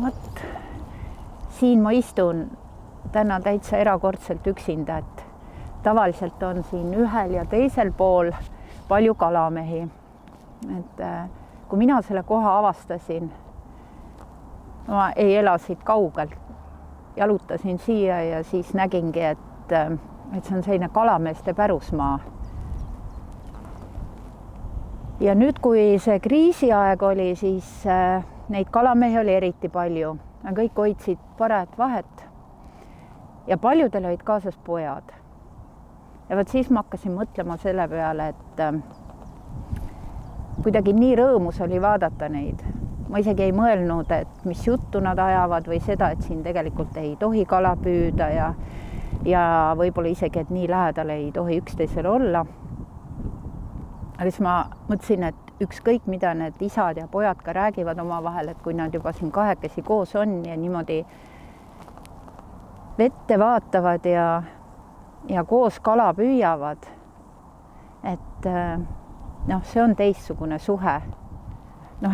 Vot, siin ma istun täna täitsa erakordselt üksinda, et tavaliselt on siin ühel ja teisel pool palju kalamehi. Et kui mina selle koha avastasin, ma ei ela siit kaugelt, jalutasin siia ja siis nägingi, et see on selline kalameeste pärusmaa. Ja nüüd, kui see kriisiaeg oli, siis neid kalamehi oli eriti palju. Kõik hoidsid paret vahet ja paljudel olid kaasas pojad. Ja võt siis ma hakkasin mõtlema selle peale, et kuidagi nii rõõmus oli vaadata neid. Ma isegi ei mõelnud, et mis juttu nad ajavad või seda, et siin tegelikult ei tohi kala püüda ja võib-olla isegi, et nii lähedal ei tohi üksteisel olla. Aga siis ma mõtlesin, et ükskõik mida need isad ja pojad ka räägivad omavahel, et kui nad juba siin kahekesi koos on ja niimoodi vette vaatavad ja koos kala püüavad, et see on teistsugune suhe.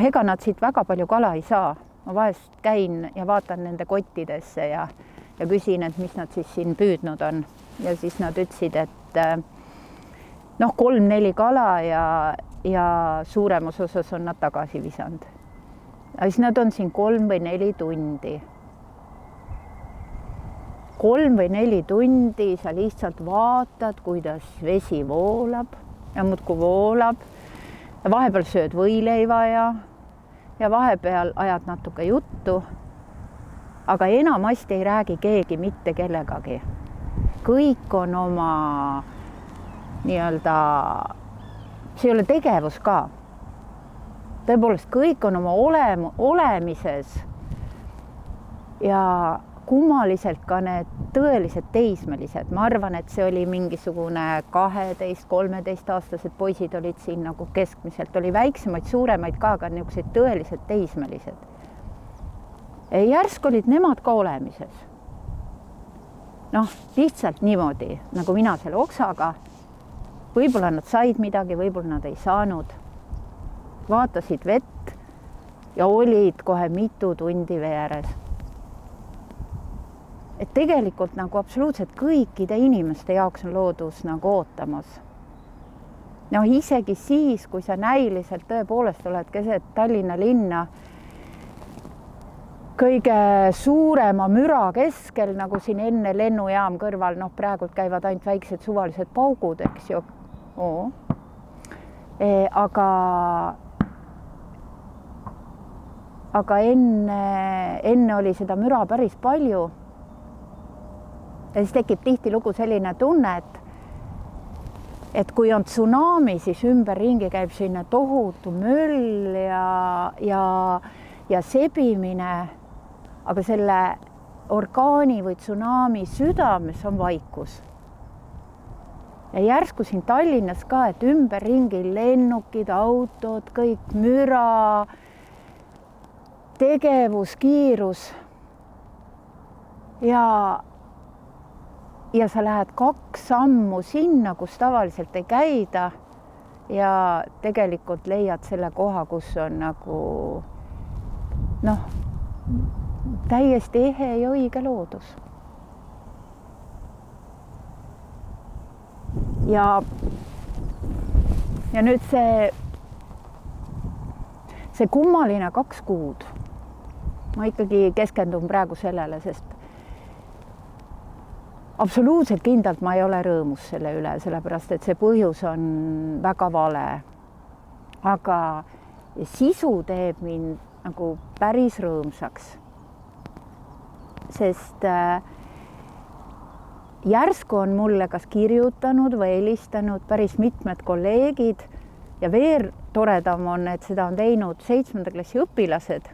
Ega nad siit väga palju kala ei saa. Ma vahest käin ja vaatan nende kottidesse ja küsin, et mis nad siis siin püüdnud on. Ja siis nad ütlesid, et 3-4 kala ja suuremas osas on nad tagasi visanud. Ja siis nad on siin 3 või 4 tundi. 3 või 4 tundi sa lihtsalt vaatad, kuidas vesi voolab ja muudkui voolab. Ja vahepeal sööd võileiva ja vahepeal ajad natuke juttu. Aga enamasti ei räägi keegi mitte kellegagi. Kõik on oma see ei ole tegevus ka. Tõepoolest, kõik on oma olemises ja kummaliselt ka need tõelised teismelised. Ma arvan, et see oli mingisugune 12-13-aastased poisid olid siin nagu keskmiselt. Oli väiksemaid, suuremaid ka, aga niisugused tõelised teismelised. Ja järsk olid nemad ka olemises. Lihtsalt niimoodi, nagu mina selle oksaga. Võib-olla nad said midagi, võib-olla nad ei saanud. Vaatasid vett ja olid kohe mitu tundi vee ääres. Et tegelikult nagu absoluutselt kõikide inimeste jaoks on loodus nagu ootamas. Isegi siis, kui sa näiliselt tõepoolest oled keset Tallinna linna kõige suurema müra keskel, nagu siin enne lennujaam kõrval, praegult käivad ainult väiksed suvalised paugud, eks ju. Aga enne oli seda müra päris palju. Ja siis tekib tihtilugu selline tunne, et kui on tsunami, siis ümberringi käib selline tohutu möll ja sebimine, aga selle orkaani või tsunami südames on vaikus. Ja järsku siin Tallinnas ka, et ümberringi lennukid, autod, kõik müra, tegevus, kiirus ja sa lähed 2 sammu sinna, kus tavaliselt ei käida ja tegelikult leiad selle koha, kus on nagu täiesti ehe ja õige loodus. Ja nüüd see kummaline 2 kuud. Ma ikkagi keskendun praegu sellele, sest absoluutselt kindlalt ma ei ole rõõmus selle üle, sellepärast et see põhjus on väga vale. Aga sisu teeb mind nagu päris rõõmsaks. Sest järsku on mulle kas kirjutanud või helistanud päris mitmed kolleegid ja veel toredam on, et seda on teinud 7. klassi õpilased,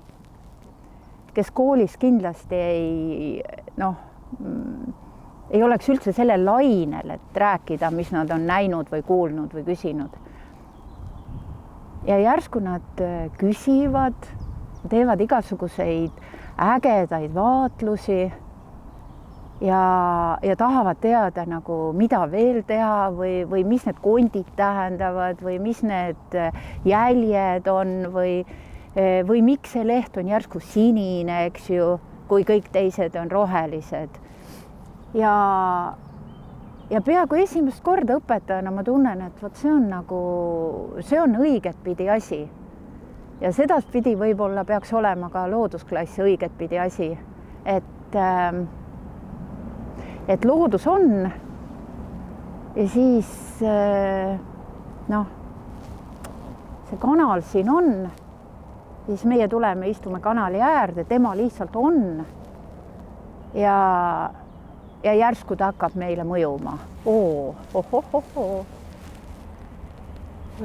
kes koolis kindlasti ei oleks üldse selle lainel, et rääkida, mis nad on näinud või kuulnud või küsinud. Ja järsku nad küsivad, teevad igasuguseid ägedaid vaatlusi ja tahavad teada, mida veel teha või mis need kondid tähendavad või mis need jäljed on või või miks see leht on järsku sinine, eks ju, kui kõik teised on rohelised. Ja peaaegu esimest korda õpetajana ma tunnen, et vot see on õigetpidi asi. Ja sedaspidi võib-olla peaks olema ka loodusklassi õigetpidi asi, et loodus on ja siis see kanal siin on, siis meie tuleme, istume kanali äärde, tema lihtsalt on ja järsku ta hakkab meile mõjuma.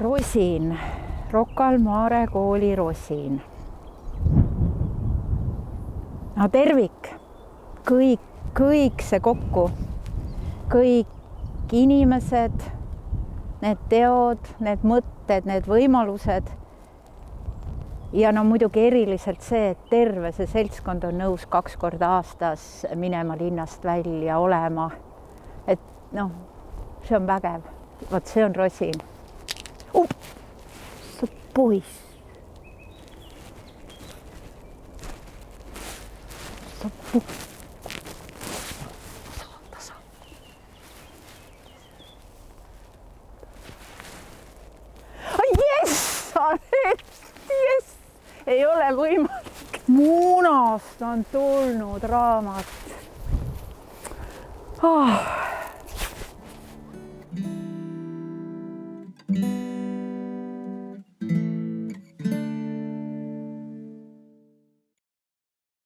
Rosin, Rocca al Mare kooli rosin. No tervik, kõik see kokku, kõik inimesed, need teod, need mõtted, need võimalused ja no muidugi eriliselt see, et terve see seltskond on nõus 2 korda aastas minema linnast välja olema. Et see on vägev. Vot see on rosin. Sa poiss. Yes! Ei ole võimalik. Munast on tulnud raamat.